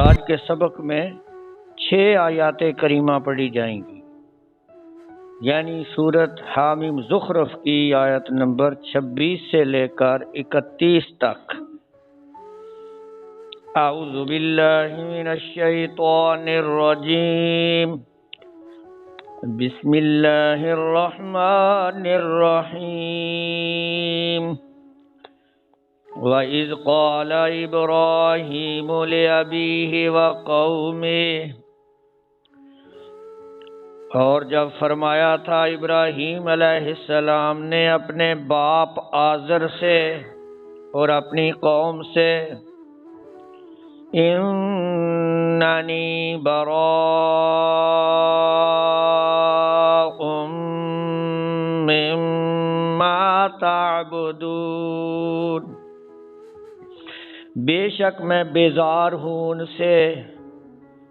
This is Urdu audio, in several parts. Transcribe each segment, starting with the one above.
آج کے سبق میں 6 آیات کریمہ پڑھی جائیں گی، یعنی سورت حامیم زخرف کی آیت نمبر 26 سے لے کر 31 تک۔ اعوذ باللہ من الشیطان الرجیم، بسم اللہ الرحمن الرحیم۔ وَإِذْ قَالَ إِبْرَاهِيمُ لِأَبِيهِ وَقَوْمِهِ، اور جب فرمایا تھا ابراہیم علیہ السلام نے اپنے باپ آزر سے اور اپنی قوم سے، اِنَّنِي بَرَاءٌ مِّمَّا تَعْبُدُونَ، بے شک میں بیزار ہوں ان سے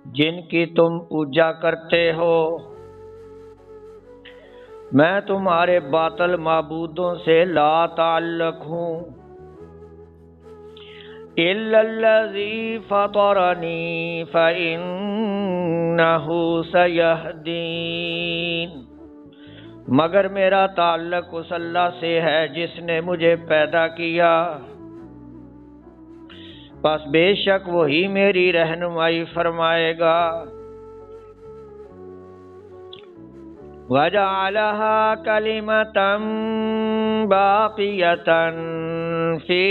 جن کی تم پوجا کرتے ہو، میں تمہارے باطل معبودوں سے لا تعلق ہوں، الا الذی فطرنی فإنہ سیہدین، مگر میرا تعلق اس اللہ سے ہے جس نے مجھے پیدا کیا، پس بے شک وہی میری رہنمائی فرمائے گا۔ وَجَعَلَهَا كَلِمَةً بَاقِيَةً فِي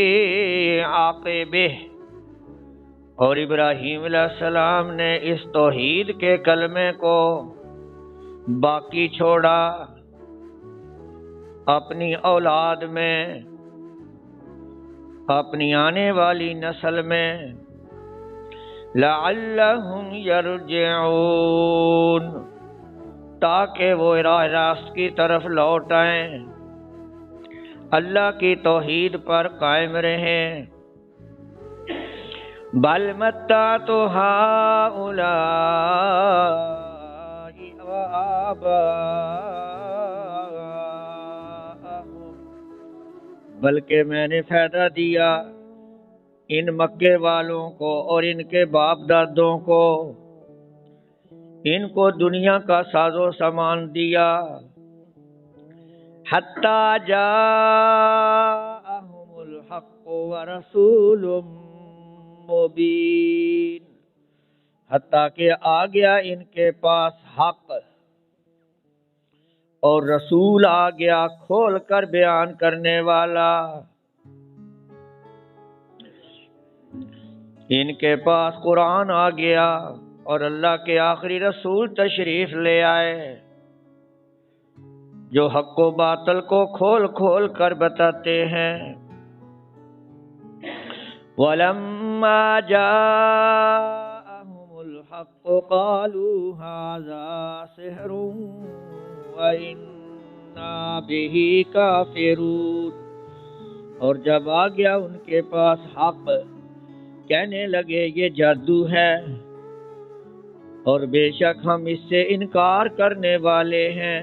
عَقِبِهِ، اور ابراہیم علیہ السلام نے اس توحید کے کلمے کو باقی چھوڑا اپنی اولاد میں، اپنی آنے والی نسل میں، لعلہم یرجعون، تاکہ وہ راہ راست کی طرف لوٹ آئیں، اللہ کی توحید پر قائم رہیں۔ بل متعت ہؤلاء وآباءہم، بلکہ میں نے فائدہ دیا ان مکے والوں کو اور ان کے باپ دادوں کو، ان کو دنیا کا ساز و سامان دیا، حتی جاءہم الحق ورسول مبین، حتیٰ کہ آ گیا ان کے پاس حق اور رسول آ گیا کھول کر بیان کرنے والا، ان کے پاس قرآن آ گیا اور اللہ کے آخری رسول تشریف لے آئے جو حق و باطل کو کھول کھول کر بتاتے ہیں۔ وَلَمَّا جَاءَهُمُ الْحَقُّ قَالُوا هَذَا سِحْرٌ وَإِنَّا بِهِ كَافِرُونَ، اور جب آ گیا ان کے پاس حق کہنے لگے یہ جادو ہے اور بے شک ہم اس سے انکار کرنے والے ہیں،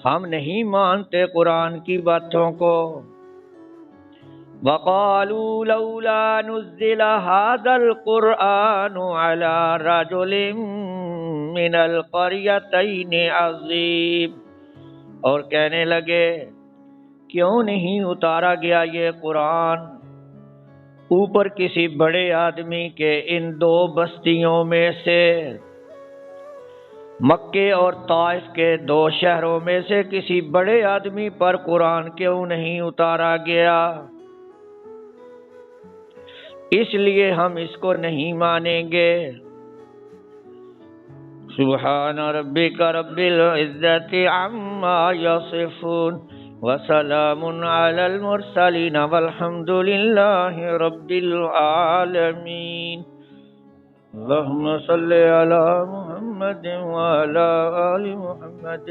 ہم نہیں مانتے قرآن کی باتوں کو۔ وَقَالُوا لَوْلَا نُزِّلَ هَذَا الْقُرْآنُ عَلَى رَجُلٍ مِّنَ الْقَرْيَتَيْنِ عَظِيمٍ، اور کہنے لگے کیوں نہیں اتارا گیا یہ قرآن اوپر کسی بڑے آدمی کے ان 2 بستیوں میں سے، مکے اور طائف کے 2 شہروں میں سے کسی بڑے آدمی پر قرآن کیوں نہیں اتارا گیا، اس لیے ہم اس کو نہیں مانیں گے۔ سبحان ربک رب العزت عما یصفون وسلام علی المرسلین والحمد للہ رب العالمین۔ اللہم صلی علی محمد وعلی آل محمد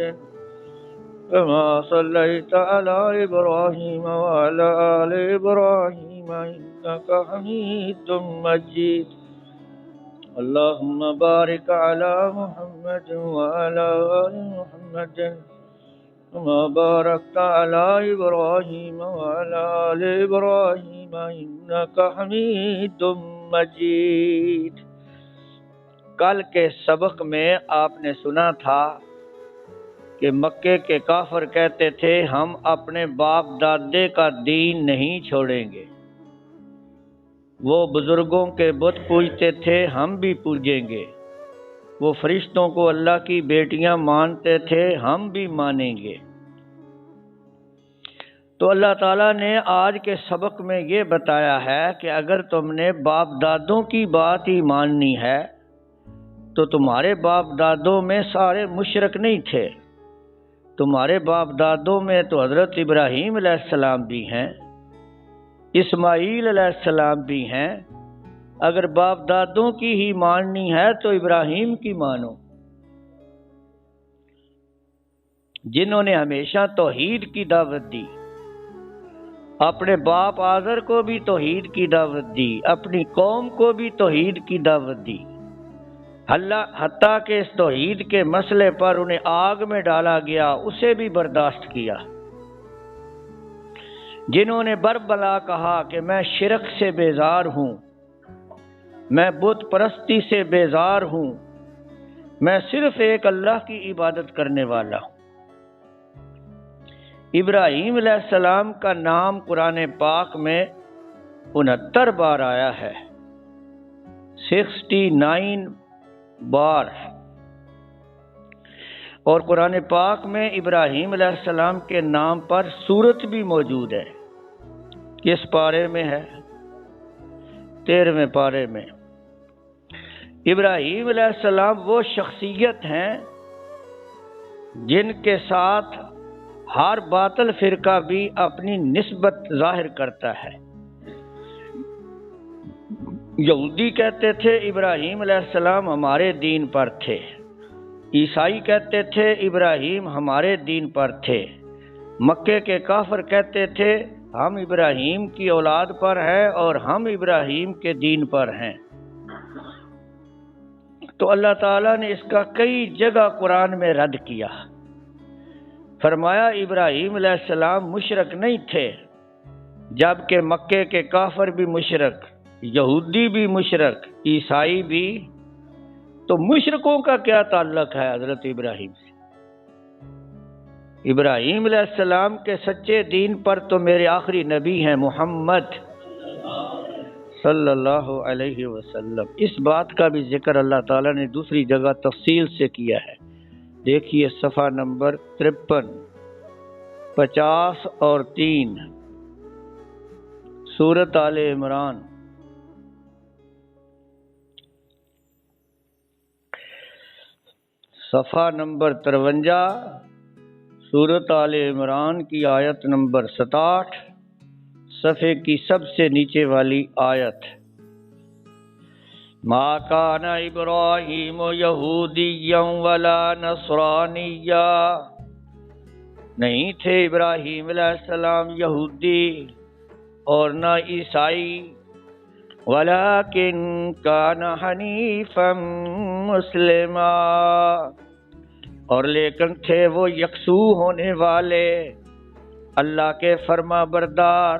كما صليت على إبراهيم وعلى آل إبراهيم إنك حميد مجيد۔ اللهم بارك على محمد وعلى آل محمد كما باركت على إبراهيم وعلى آل إبراهيم إنك حميد مجيد۔ کل کے سبق میں آپ نے سنا تھا کہ مکے کے کافر کہتے تھے ہم اپنے باپ دادے کا دین نہیں چھوڑیں گے، وہ بزرگوں کے بت پوجتے تھے ہم بھی پوجیں گے، وہ فرشتوں کو اللہ کی بیٹیاں مانتے تھے ہم بھی مانیں گے۔ تو اللہ تعالیٰ نے آج کے سبق میں یہ بتایا ہے کہ اگر تم نے باپ دادوں کی بات ہی ماننی ہے تو تمہارے باپ دادوں میں سارے مشرک نہیں تھے، تمہارے باپ دادوں میں تو حضرت ابراہیم علیہ السلام بھی ہیں، اسماعیل علیہ السلام بھی ہیں۔ اگر باپ دادوں کی ہی ماننی ہے تو ابراہیم کی مانو، جنہوں نے ہمیشہ توحید کی دعوت دی، اپنے باپ آزر کو بھی توحید کی دعوت دی، اپنی قوم کو بھی توحید کی دعوت دی، حتیٰ کہ اس توحید کے مسئلے پر انہیں آگ میں ڈالا گیا اسے بھی برداشت کیا۔ جنہوں نے بربلا کہا کہ میں شرک سے بیزار ہوں، میں بت پرستی سے بیزار ہوں، میں صرف ایک اللہ کی عبادت کرنے والا ہوں۔ ابراہیم علیہ السلام کا نام قرآن پاک میں 69 بار آیا ہے، 69 بار، اور قرآن پاک میں ابراہیم علیہ السلام کے نام پر سورت بھی موجود ہے۔ کس پارے میں ہے؟ 13ویں پارے میں۔ ابراہیم علیہ السلام وہ شخصیت ہیں جن کے ساتھ ہر باطل فرقہ بھی اپنی نسبت ظاہر کرتا ہے۔ یہودی کہتے تھے ابراہیم علیہ السلام ہمارے دین پر تھے، عیسائی کہتے تھے ابراہیم ہمارے دین پر تھے، مکے کے کافر کہتے تھے ہم ابراہیم کی اولاد پر ہیں اور ہم ابراہیم کے دین پر ہیں۔ تو اللہ تعالیٰ نے اس کا کئی جگہ قرآن میں رد کیا، فرمایا ابراہیم علیہ السلام مشرک نہیں تھے، جبکہ مکے کے کافر بھی مشرک، یہودی بھی مشرک، عیسائی بھی۔ تو مشرکوں کا کیا تعلق ہے حضرت ابراہیم سے؟ ابراہیم علیہ السلام کے سچے دین پر تو میرے آخری نبی ہیں محمد صلی اللہ علیہ وسلم۔ اس بات کا بھی ذکر اللہ تعالیٰ نے دوسری جگہ تفصیل سے کیا ہے۔ دیکھیے صفحہ نمبر 53، 50 اور 3، سورۃ آل عمران۔ صفحہ نمبر 53، سورۃ آل عمران کی آیت نمبر 67، صفحے کی سب سے نیچے والی آیت۔ ما کان ابراہیم یہودیا ولا نصرانیا، نہیں تھے ابراہیم علیہ السلام یہودی اور نہ عیسائی، ولیکن کان حنیفا مسلما، اور لیکن تھے وہ یکسو ہونے والے، اللہ کے فرما بردار۔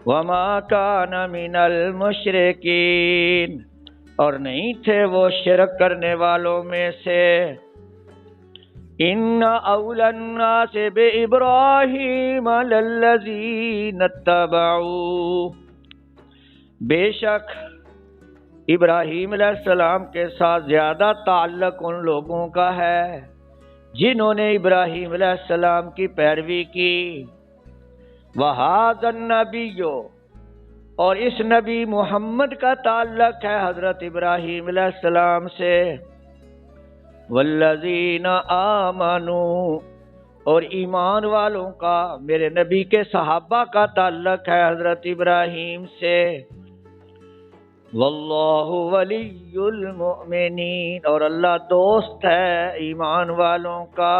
وما کان من المشرکین، اور نہیں تھے وہ شرک کرنے والوں میں سے۔ ان اول الناس بابراہیم للذین اتبعوہ، بے شک ابراہیم علیہ السلام کے ساتھ زیادہ تعلق ان لوگوں کا ہے جنہوں نے ابراہیم علیہ السلام کی پیروی کی۔ وَهَذَا النَّبِيُّ، اور اس نبی محمد کا تعلق ہے حضرت ابراہیم علیہ السلام سے۔ وَالَّذِينَ آمَنُوا، اور ایمان والوں کا، میرے نبی کے صحابہ کا تعلق ہے حضرت ابراہیم سے۔ واللہ ولی المؤمنین، اور اللہ دوست ہے ایمان والوں کا۔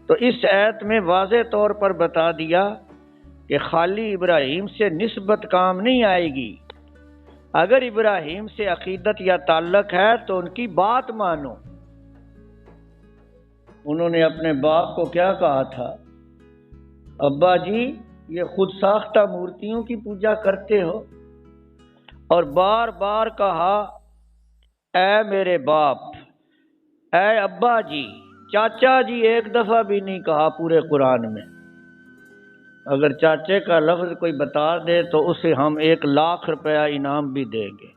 تو اس آیت میں واضح طور پر بتا دیا کہ خالی ابراہیم سے نسبت کام نہیں آئے گی، اگر ابراہیم سے عقیدت یا تعلق ہے تو ان کی بات مانو۔ انہوں نے اپنے باپ کو کیا کہا تھا؟ ابا جی یہ خود ساختہ مورتیوں کی پوجا کرتے ہو؟ اور بار بار کہا اے میرے باپ، اے ابا جی، چاچا جی ایک دفعہ بھی نہیں کہا پورے قرآن میں۔ اگر چاچے کا لفظ کوئی بتا دے تو اسے ہم 1,00,000 روپیہ انعام بھی دیں گے۔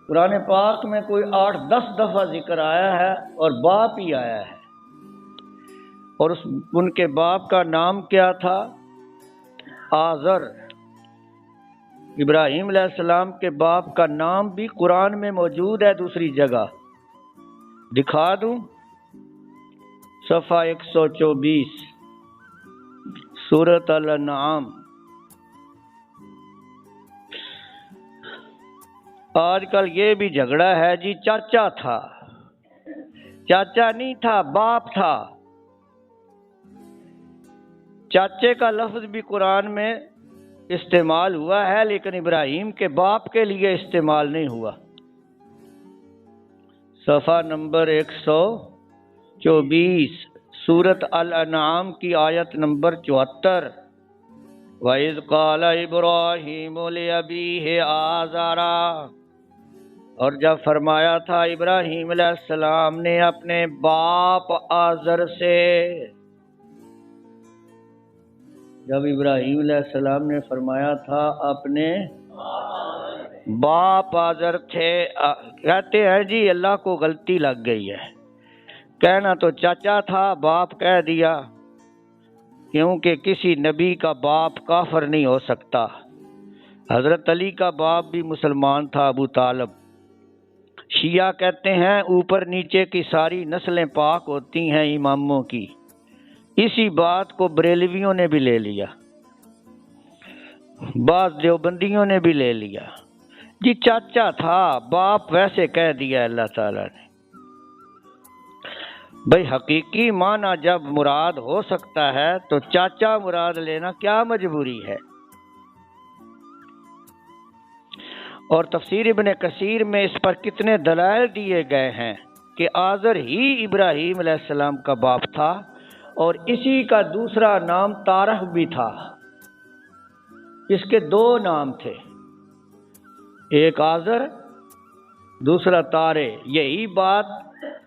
قرآن پاک میں کوئی 8-10 دفعہ ذکر آیا ہے اور باپ ہی آیا ہے، اور ان کے باپ کا نام کیا تھا؟ آزر۔ ابراہیم علیہ السلام کے باپ کا نام بھی قرآن میں موجود ہے دوسری جگہ، دکھا دوں؟ صفحہ 124 سورۃ الانعام۔ آج کل یہ بھی جھگڑا ہے جی چاچا تھا، چاچا نہیں تھا، باپ تھا۔ چاچے کا لفظ بھی قرآن میں استعمال ہوا ہے، لیکن ابراہیم کے باپ کے لیے استعمال نہیں ہوا۔ صفحہ نمبر 124 سورۃ الانعام کی آیت نمبر 74۔ وَإِذْ قَالَ إِبْرَاهِيمُ لِأَبِيهِ آزَرَ، اور جب فرمایا تھا ابراہیم علیہ السلام نے اپنے باپ آزر سے، جب ابراہیم علیہ السلام نے فرمایا تھا اپنے باپ آزر تھے، کہتے ہیں جی اللہ کو غلطی لگ گئی ہے، کہنا تو چاچا تھا، باپ کہہ دیا، کیونکہ کسی نبی کا باپ کافر نہیں ہو سکتا۔ حضرت علی کا باپ بھی مسلمان تھا، ابو طالب۔ شیعہ کہتے ہیں اوپر نیچے کی ساری نسلیں پاک ہوتی ہیں اماموں کی، اسی بات کو بریلویوں نے بھی لے لیا، بعض دیوبندیوں نے بھی لے لیا، جی چاچا تھا، باپ ویسے کہہ دیا اللہ تعالیٰ نے۔ بھئی حقیقی معنی جب مراد ہو سکتا ہے تو چاچا مراد لینا کیا مجبوری ہے؟ اور تفسیر ابن کثیر میں اس پر کتنے دلائل دیے گئے ہیں کہ آزر ہی ابراہیم علیہ السلام کا باپ تھا، اور اسی کا دوسرا نام تارح بھی تھا۔ اس کے 2 نام تھے، ایک آزر، دوسرا تارے۔ یہی بات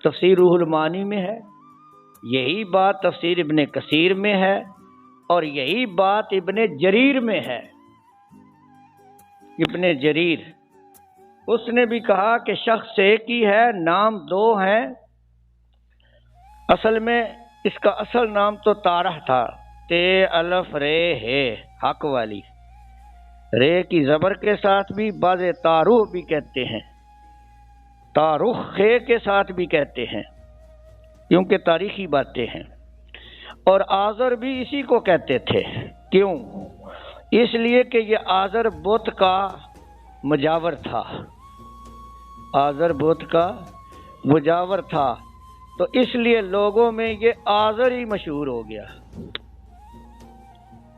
تفسیر روح المعانی میں ہے، یہی بات تفسیر ابن کثیر میں ہے، اور یہی بات ابن جریر میں ہے۔ ابن جریر اس نے بھی کہا کہ شخص ایک ہی ہے، نام 2 ہیں۔ اصل میں اس کا اصل نام تو تارح تھا، تے الف رے ہے، حق والی، رے کی زبر کے ساتھ بھی، بعض تاروح بھی کہتے ہیں، تاروح خے کے ساتھ بھی کہتے ہیں، کیونکہ تاریخی باتیں ہیں۔ اور آزر بھی اسی کو کہتے تھے، کیوں؟ اس لیے کہ یہ آزر بت کا مجاور تھا، آزر بت کا مجاور تھا، تو اس لیے لوگوں میں یہ آزر ہی مشہور ہو گیا۔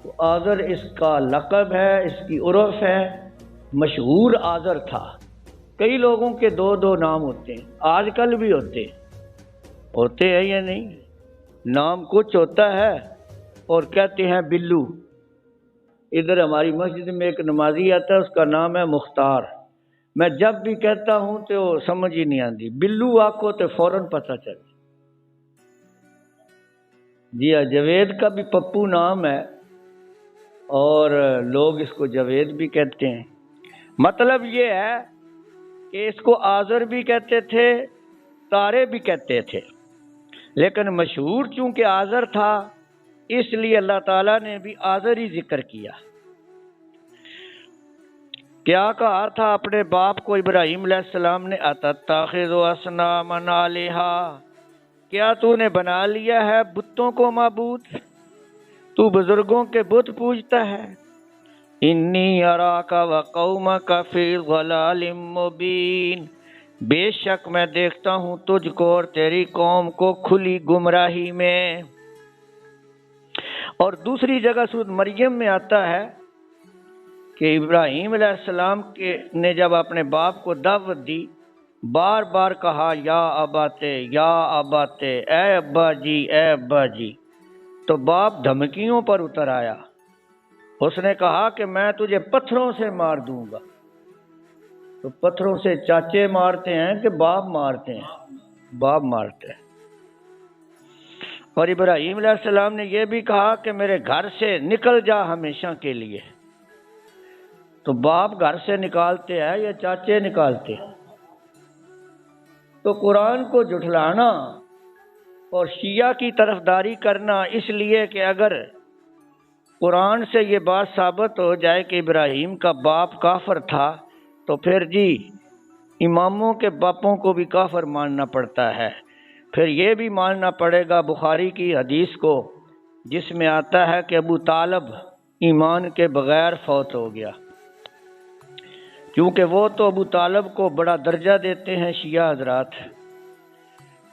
تو آزر اس کا لقب ہے، اس کی عرف ہے، مشہور آزر تھا۔ کئی لوگوں کے 2 نام ہوتے ہیں، آج کل بھی ہوتے ہیں یا نہیں؟ نام کچھ ہوتا ہے اور کہتے ہیں بلو۔ ادھر ہماری مسجد میں ایک نمازی آتا ہے، اس کا نام ہے مختار۔ میں جب بھی کہتا ہوں تو سمجھ ہی نہیں آتی، بلو آنکھو تو فوراً پتہ چل۔ جی ہاں، جاوید کا بھی پپو نام ہے اور لوگ اس کو جاوید بھی کہتے ہیں۔ مطلب یہ ہے کہ اس کو آزر بھی کہتے تھے، تارے بھی کہتے تھے، لیکن مشہور چونکہ آزر تھا اس لیے اللہ تعالیٰ نے بھی آزر ہی ذکر کیا۔ کیا کہا تھا اپنے باپ کو ابراہیم علیہ السلام نے؟ اتتخذ اصناما آلہا، کیا تو نے بنا لیا ہے بتوں کو معبود؟ تو بزرگوں کے بت پوجتا ہے۔ انی اراک وقومک فی ضلال مبین، بے شک میں دیکھتا ہوں تجھ کو اور تیری قوم کو کھلی گمراہی میں۔ اور دوسری جگہ سورۃ مریم میں آتا ہے کہ ابراہیم علیہ السلام نے جب اپنے باپ کو دعوت دی بار بار کہا یا اباتے یا اباتے، اے ابا جی اے ابا جی۔ تو باپ دھمکیوں پر اتر آیا، اس نے کہا کہ میں تجھے پتھروں سے مار دوں گا۔ تو پتھروں سے چاچے مارتے ہیں کہ باپ مارتے ہیں؟ باپ مارتے ہیں۔ اور ابراہیم علیہ السلام نے یہ بھی کہا کہ میرے گھر سے نکل جا ہمیشہ کے لیے۔ تو باپ گھر سے نکالتے ہیں یا چاچے نکالتے ہیں؟ تو قرآن کو جھٹلانا اور شیعہ کی طرفداری کرنا اس لیے کہ اگر قرآن سے یہ بات ثابت ہو جائے کہ ابراہیم کا باپ کافر تھا تو پھر جی اماموں کے باپوں کو بھی کافر ماننا پڑتا ہے۔ پھر یہ بھی ماننا پڑے گا بخاری کی حدیث کو جس میں آتا ہے کہ ابو طالب ایمان کے بغیر فوت ہو گیا، کیونکہ وہ تو ابو طالب کو بڑا درجہ دیتے ہیں شیعہ حضرات۔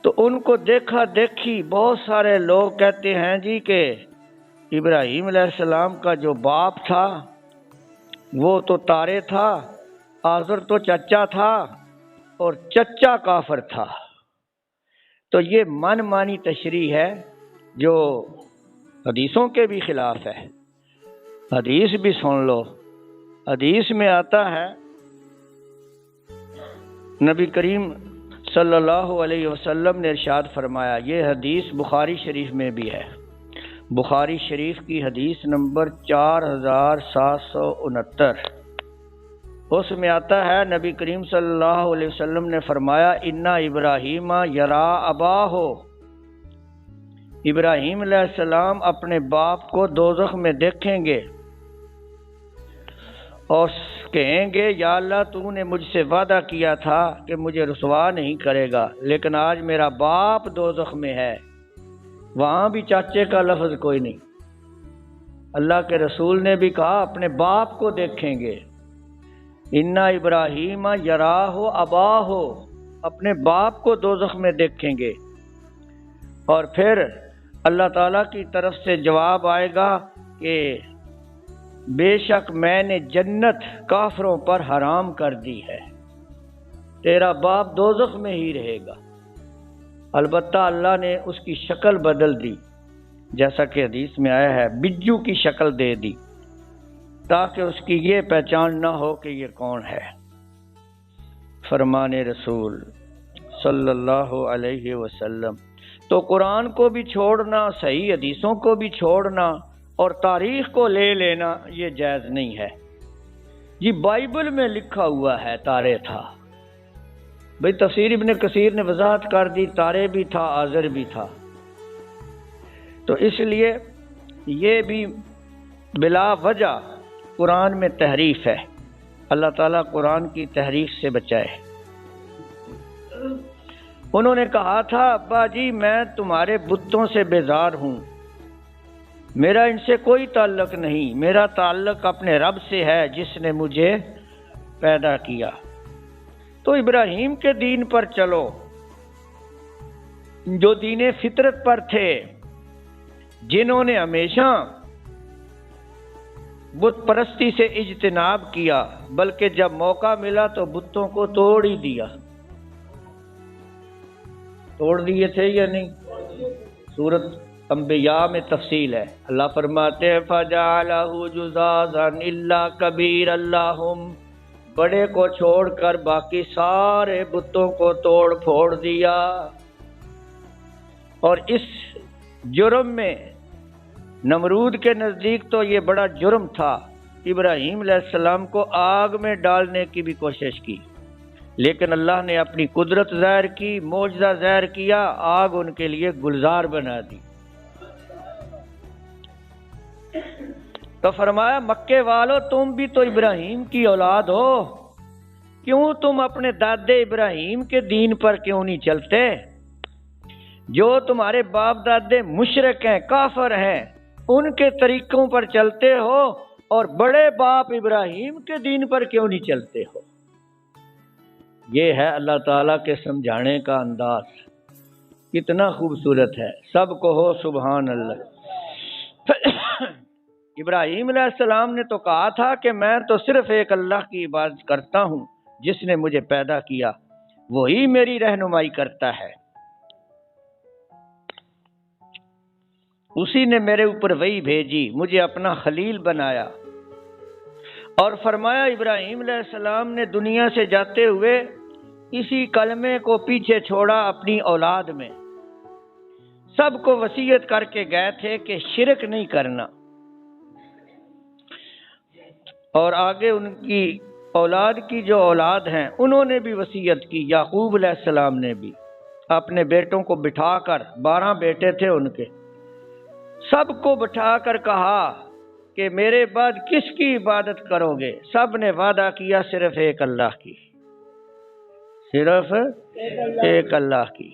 تو ان کو دیکھا دیکھی بہت سارے لوگ کہتے ہیں جی کہ ابراہیم علیہ السلام کا جو باپ تھا وہ تو تارے تھا، آزر تو چچا تھا اور چچا کافر تھا۔ تو یہ من مانی تشریح ہے جو حدیثوں کے بھی خلاف ہے۔ حدیث بھی سن لو، حدیث میں آتا ہے نبی کریم صلی اللہ علیہ وسلم نے ارشاد فرمایا، یہ حدیث بخاری شریف میں بھی ہے، بخاری شریف کی حدیث نمبر 4769، اس میں آتا ہے نبی کریم صلی اللہ علیہ وسلم نے فرمایا اِنَّ ابراہیم یرا اباہ، ابراہیم علیہ السلام اپنے باپ کو دوزخ میں دیکھیں گے اور کہیں گے یا اللہ تو نے مجھ سے وعدہ کیا تھا کہ مجھے رسوا نہیں کرے گا، لیکن آج میرا باپ دوزخ میں ہے۔ وہاں بھی چاچے کا لفظ کوئی نہیں، اللہ کے رسول نے بھی کہا اپنے باپ کو دیکھیں گے۔ اِنَّ ابراہیم یراہ اباہ، اپنے باپ کو دوزخ میں دیکھیں گے۔ اور پھر اللہ تعالیٰ کی طرف سے جواب آئے گا کہ بے شک میں نے جنت کافروں پر حرام کر دی ہے، تیرا باپ دوزخ میں ہی رہے گا۔ البتہ اللہ نے اس کی شکل بدل دی، جیسا کہ حدیث میں آیا ہے بجو کی شکل دے دی تاکہ اس کی یہ پہچان نہ ہو کہ یہ کون ہے۔ فرمان رسول صلی اللہ علیہ وسلم۔ تو قرآن کو بھی چھوڑنا، صحیح حدیثوں کو بھی چھوڑنا اور تاریخ کو لے لینا یہ جائز نہیں ہے۔ یہ بائبل میں لکھا ہوا ہے تارے تھا، بھئی تفسیر ابن کثیر نے وضاحت کر دی تارے بھی تھا آزر بھی تھا۔ تو اس لیے یہ بھی بلا وجہ قرآن میں تحریف ہے، اللہ تعالیٰ قرآن کی تحریف سے بچائے۔ انہوں نے کہا تھا ابا جی میں تمہارے بتوں سے بیزار ہوں، میرا ان سے کوئی تعلق نہیں، میرا تعلق اپنے رب سے ہے جس نے مجھے پیدا کیا۔ تو ابراہیم کے دین پر چلو جو دین فطرت پر تھے، جنہوں نے ہمیشہ بت پرستی سے اجتناب کیا، بلکہ جب موقع ملا تو بتوں کو توڑ ہی دیا۔ توڑ دیے تھے یا نہیں؟ سورۃ انبیاء میں تفصیل ہے، اللہ فرماتے ہیں فَجَعَلَهُ جُذَاذًا إِلَّا كَبِيرًا لَهُمْ، بڑے کو چھوڑ کر باقی سارے بتوں کو توڑ پھوڑ دیا۔ اور اس جرم میں نمرود کے نزدیک تو یہ بڑا جرم تھا، ابراہیم علیہ السلام کو آگ میں ڈالنے کی بھی کوشش کی، لیکن اللہ نے اپنی قدرت ظاہر کی، معجزہ ظاہر کیا، آگ ان کے لیے گلزار بنا دی۔ تو فرمایا مکے والو تم بھی تو ابراہیم کی اولاد ہو، کیوں تم اپنے دادے ابراہیم کے دین پر کیوں نہیں چلتے؟ جو تمہارے باپ دادے مشرک ہیں، کافر ہیں، ان کے طریقوں پر چلتے ہو اور بڑے باپ ابراہیم کے دین پر کیوں نہیں چلتے ہو؟ یہ ہے اللہ تعالیٰ کے سمجھانے کا انداز، کتنا خوبصورت ہے، سب کو ہو سبحان اللہ۔ ابراہیم علیہ السلام نے تو کہا تھا کہ میں تو صرف ایک اللہ کی عبادت کرتا ہوں جس نے مجھے پیدا کیا، وہی میری رہنمائی کرتا ہے، اسی نے میرے اوپر وحی بھیجی، مجھے اپنا خلیل بنایا۔ اور فرمایا ابراہیم علیہ السلام نے دنیا سے جاتے ہوئے اسی کلمے کو پیچھے چھوڑا اپنی اولاد میں، سب کو وصیت کر کے گئے تھے کہ شرک نہیں کرنا۔ اور آگے ان کی اولاد کی جو اولاد ہیں انہوں نے بھی وصیت کی، یعقوب علیہ السلام نے بھی اپنے بیٹوں کو بٹھا کر، 12 بیٹے تھے ان کے، سب کو بٹھا کر کہا کہ میرے بعد کس کی عبادت کرو گے؟ سب نے وعدہ کیا صرف ایک اللہ کی، صرف ایک اللہ کی۔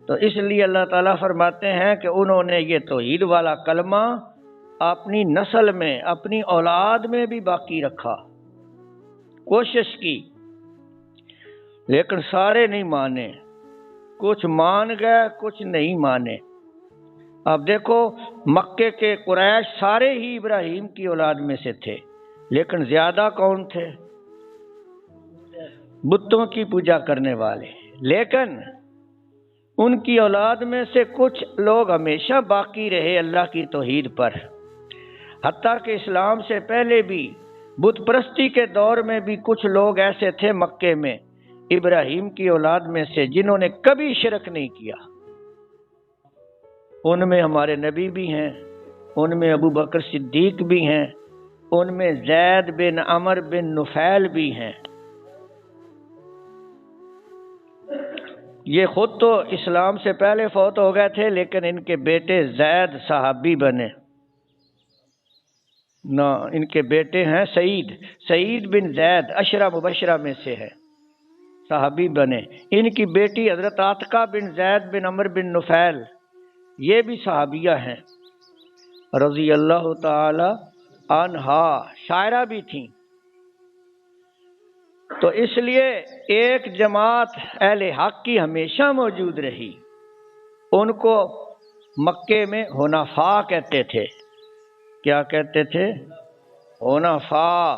تو اس لیے اللہ تعالیٰ فرماتے ہیں کہ انہوں نے یہ توحید والا کلمہ اپنی نسل میں، اپنی اولاد میں بھی باقی رکھا، کوشش کی، لیکن سارے نہیں مانے، کچھ مان گئے کچھ نہیں مانے۔ اب دیکھو مکے کے قریش سارے ہی ابراہیم کی اولاد میں سے تھے، لیکن زیادہ کون تھے؟ بتوں کی پوجا کرنے والے۔ لیکن ان کی اولاد میں سے کچھ لوگ ہمیشہ باقی رہے اللہ کی توحید پر، حتیٰ کہ اسلام سے پہلے بھی بت پرستی کے دور میں بھی کچھ لوگ ایسے تھے مکے میں ابراہیم کی اولاد میں سے جنہوں نے کبھی شرک نہیں کیا۔ ان میں ہمارے نبی بھی ہیں، ان میں ابو بکر صدیق بھی ہیں، ان میں زید بن عمر بن نفیل بھی ہیں۔ یہ خود تو اسلام سے پہلے فوت ہو گئے تھے، لیکن ان کے بیٹے زید صحابی بنے نہ، ان کے بیٹے ہیں سعید بن زید، عشرہ مبشرہ میں سے ہے، صحابی بنے۔ ان کی بیٹی حضرت عاتقہ بن زید بن عمر بن نفیل، یہ بھی صحابیہ ہیں رضی اللہ تعالی عنہا، شاعرہ بھی تھیں۔ تو اس لیے ایک جماعت اہل حق کی ہمیشہ موجود رہی، ان کو مکے میں حنفاء کہتے تھے۔ کیا کہتے تھے؟ حنفاء۔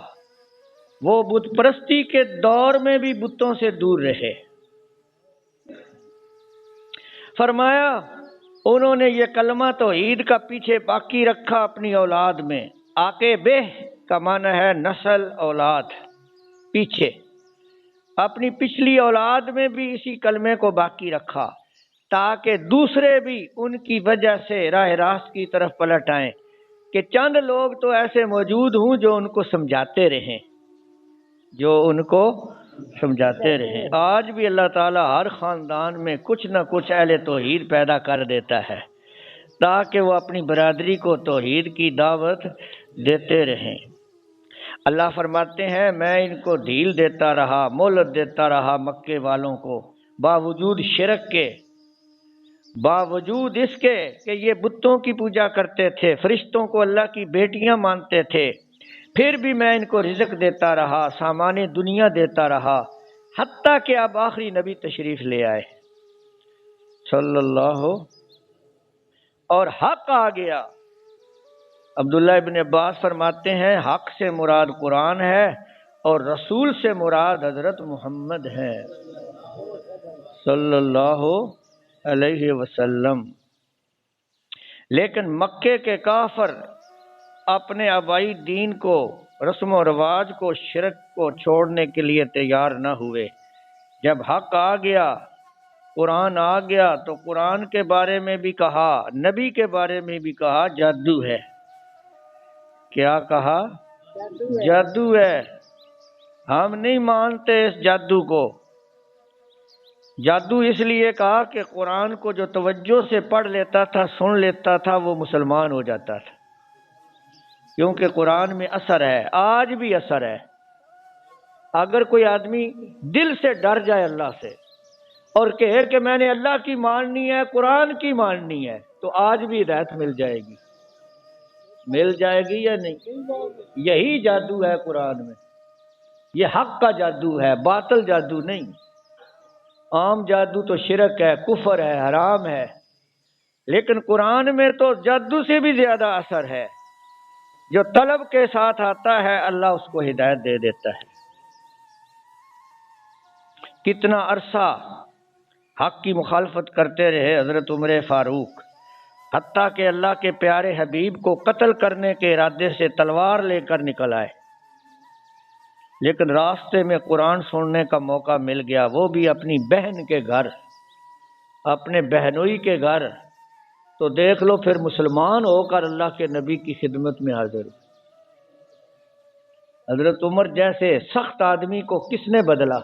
وہ بت پرستی کے دور میں بھی بتوں سے دور رہے۔ فرمایا انہوں نے یہ کلمہ توحید کا پیچھے باقی رکھا اپنی اولاد میں۔ عاقبہ کا معنی ہے نسل، اولاد، پیچھے، اپنی پچھلی اولاد میں بھی اسی کلمے کو باقی رکھا تاکہ دوسرے بھی ان کی وجہ سے راہ راست کی طرف پلٹ آئیں، کہ چند لوگ تو ایسے موجود ہوں جو ان کو سمجھاتے رہیں، جو ان کو سمجھاتے رہیں۔ آج بھی اللہ تعالیٰ ہر خاندان میں کچھ نہ کچھ اہل توحید پیدا کر دیتا ہے تاکہ وہ اپنی برادری کو توحید کی دعوت دیتے رہیں۔ اللہ فرماتے ہیں میں ان کو ڈھیل دیتا رہا، مہلت دیتا رہا مکے والوں کو، باوجود شرک کے، باوجود اس کے کہ یہ بتوں کی پوجا کرتے تھے، فرشتوں کو اللہ کی بیٹیاں مانتے تھے، پھر بھی میں ان کو رزق دیتا رہا، سامان دنیا دیتا رہا، حتیٰ کہ اب آخری نبی تشریف لے آئے صلی اللہ، اور حق آ گیا۔ عبداللہ ابن عباس فرماتے ہیں حق سے مراد قرآن ہے اور رسول سے مراد حضرت محمد ہے صلی اللہ علیہ وسلم۔ لیکن مکے کے کافر اپنے آبائی دین کو، رسم و رواج کو، شرک کو چھوڑنے کے لیے تیار نہ ہوئے۔ جب حق آ گیا، قرآن آ گیا، تو قرآن کے بارے میں بھی کہا، نبی کے بارے میں بھی کہا جادو ہے۔ کیا کہا؟ جادو ہے، ہم نہیں مانتے اس جادو کو۔ جادو اس لیے کہا کہ قرآن کو جو توجہ سے پڑھ لیتا تھا، سن لیتا تھا، وہ مسلمان ہو جاتا تھا، کیونکہ قرآن میں اثر ہے، آج بھی اثر ہے۔ اگر کوئی آدمی دل سے ڈر جائے اللہ سے اور کہے کہ میں نے اللہ کی ماننی ہے، قرآن کی ماننی ہے، تو آج بھی ہدایت مل جائے گی، مل جائے گی یا نہیں؟ یہی جادو ہے قرآن میں، یہ حق کا جادو ہے، باطل جادو نہیں۔ عام جادو تو شرک ہے، کفر ہے، حرام ہے، لیکن قرآن میں تو جادو سے بھی زیادہ اثر ہے۔ جو طلب کے ساتھ آتا ہے اللہ اس کو ہدایت دے دیتا ہے۔ کتنا عرصہ حق کی مخالفت کرتے رہے حضرت عمر فاروق، حتیٰ کہ اللہ کے پیارے حبیب کو قتل کرنے کے ارادے سے تلوار لے کر نکل آئے، لیکن راستے میں قرآن سننے کا موقع مل گیا، وہ بھی اپنی بہن کے گھر، اپنے بہنوئی کے گھر۔ تو دیکھ لو پھر مسلمان ہو کر اللہ کے نبی کی خدمت میں حاضر ہو۔ حضرت عمر جیسے سخت آدمی کو کس نے بدلا؟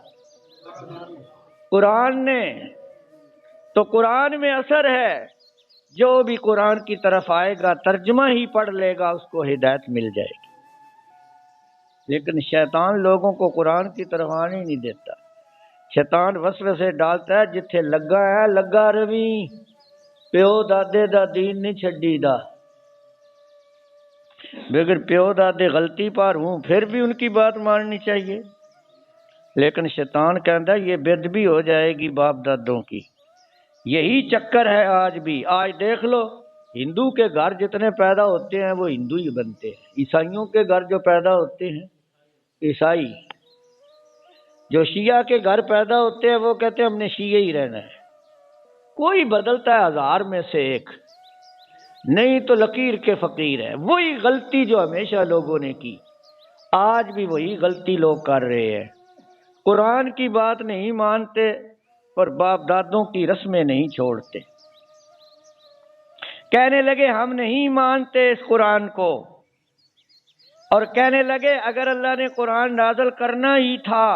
قرآن نے۔ تو قرآن میں اثر ہے، جو بھی قرآن کی طرف آئے گا ترجمہ ہی پڑھ لے گا اس کو ہدایت مل جائے گی، لیکن شیطان لوگوں کو قرآن کی طرف آنے نہیں دیتا۔ شیطان وسوسے ڈالتا ہے، جتھے لگا ہے لگا روی، پیو دادے دا دین نہیں چھڈی دا، بغیر پیو دادے غلطی پر ہوں پھر بھی ان کی بات ماننی چاہیے، لیکن شیطان کہتا ہے یہ بد بھی ہو جائے گی باپ دادوں کی۔ یہی چکر ہے آج بھی۔ آج دیکھ لو ہندو کے گھر جتنے پیدا ہوتے ہیں وہ ہندو ہی بنتے ہیں، عیسائیوں کے گھر جو پیدا ہوتے ہیں عیسائی، جو شیعہ کے گھر پیدا ہوتے ہیں وہ کہتے ہیں ہم نے شیعہ ہی رہنا ہے۔ کوئی بدلتا ہے ہزار میں سے ایک، نہیں تو لکیر کے فقیر ہے۔ وہی غلطی جو ہمیشہ لوگوں نے کی آج بھی وہی غلطی لوگ کر رہے ہیں، قرآن کی بات نہیں مانتے اور باپ دادوں کی رسمیں نہیں چھوڑتے۔ کہنے لگے ہم نہیں مانتے اس قرآن کو، اور کہنے لگے اگر اللہ نے قرآن نازل کرنا ہی تھا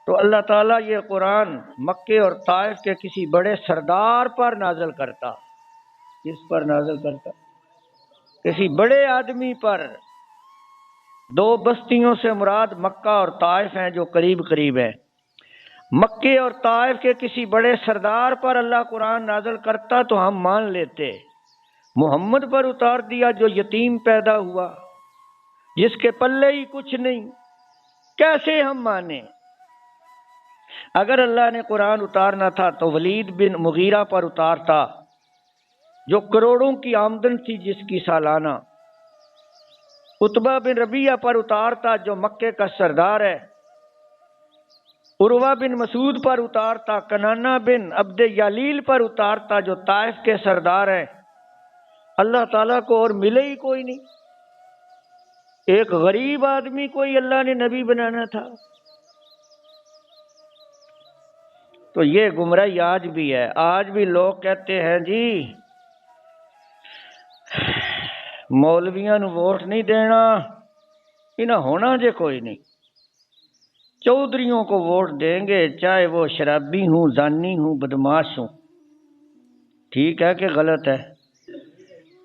تو اللہ تعالیٰ یہ قرآن مکے اور طائف کے کسی بڑے سردار پر نازل کرتا۔ کس پر نازل کرتا؟ کسی بڑے آدمی پر۔ دو بستیوں سے مراد مکہ اور طائف ہیں جو قریب قریب ہیں۔ مکے اور طائف کے کسی بڑے سردار پر اللہ قرآن نازل کرتا تو ہم مان لیتے۔ محمد پر اتار دیا جو یتیم پیدا ہوا، جس کے پلے ہی کچھ نہیں، کیسے ہم مانیں؟ اگر اللہ نے قرآن اتارنا تھا تو ولید بن مغیرہ پر اتارتا جو کروڑوں کی آمدن تھی جس کی سالانہ، عتبہ بن ربیعہ پر اتارتا جو مکے کا سردار ہے، عروہ بن مسعود پر اتارتا، کنانہ بن عبد یالیل پر اتارتا جو طائف کے سردار ہیں۔ اللہ تعالیٰ کو اور ملے ہی کوئی نہیں، ایک غریب آدمی کو ہی اللہ نے نبی بنانا تھا۔ تو یہ گمراہی آج بھی ہے۔ آج بھی لوگ کہتے ہیں جی مولویاں نو ووٹ نہیں دینا، انہاں ہونا جے کوئی نہیں، چودھریوں کو ووٹ دیں گے چاہے وہ شرابی ہوں، زانی ہوں، بدماش ہوں۔ ٹھیک ہے کہ غلط ہے؟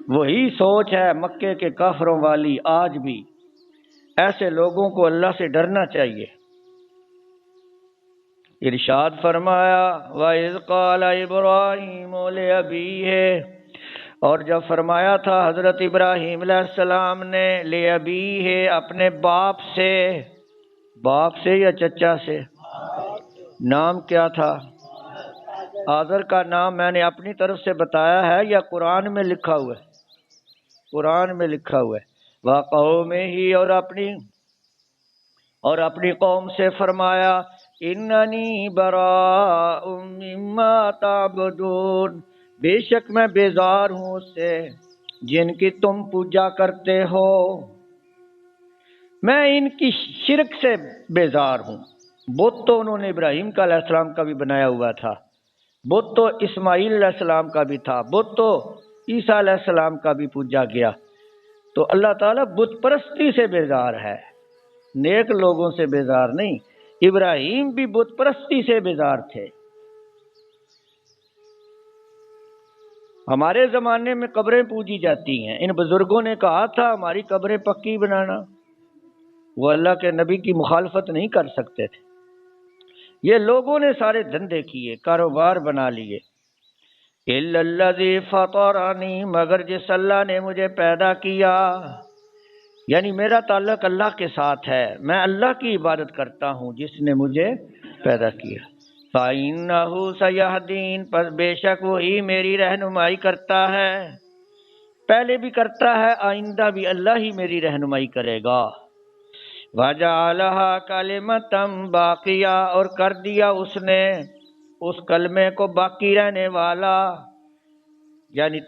وہی سوچ ہے مکے کے کافروں والی آج بھی۔ ایسے لوگوں کو اللہ سے ڈرنا چاہیے۔ ارشاد فرمایا وَإِذْ قَالَ إِبْرَاهِيمُ لِأَبِيهِ، اور جب فرمایا تھا حضرت ابراہیم علیہ السلام نے لِأَبِيهِ اپنے باپ سے، باپ سے یا چچا سے؟ نام کیا تھا؟ آذر کا نام میں نے اپنی طرف سے بتایا ہے یا قرآن میں لکھا ہوا ہے؟ قرآن میں لکھا ہوا ہے۔ وَقَوْمِهِ، اور اپنی قوم سے فرمایا اِنَّنِي بَرَاءٌ مِّمَّا تَعْبُدُونَ، بے شک میں بیزار ہوں اس سے جن کی تم پوجا کرتے ہو، میں ان کی شرک سے بیزار ہوں۔ بت تو انہوں نے ابراہیم کا علیہ السلام کا بھی بنایا ہوا تھا، بت تو اسماعیل علیہ السلام کا بھی تھا، بت تو عیسیٰ علیہ السلام کا بھی پوجا گیا۔ تو اللہ تعالیٰ بت پرستی سے بیزار ہے، نیک لوگوں سے بیزار نہیں۔ ابراہیم بھی بت پرستی سے بیزار تھے۔ ہمارے زمانے میں قبریں پوجی جاتی ہیں، ان بزرگوں نے کہا تھا ہماری قبریں پکی بنانا، وہ اللہ کے نبی کی مخالفت نہیں کر سکتے تھے۔ یہ لوگوں نے سارے دھندے کیے، کاروبار بنا لیے۔ اِلَّا الَّذِي فَطَرَنِي، مگر جس اللہ نے مجھے پیدا کیا، یعنی میرا تعلق اللہ کے ساتھ ہے، میں اللہ کی عبادت کرتا ہوں جس نے مجھے پیدا کیا۔ فَإِنَّهُ سَيَهْدِينِ، پس بے شک وہی میری رہنمائی کرتا ہے، پہلے بھی کرتا ہے، آئندہ بھی اللہ ہی میری رہنمائی کرے گا۔ وَجَعَلَهَا كَلِمَةً بَاقِيَةً، اور کر دیا اس نے اس کلمے کو باقی رہنے والا، یعنی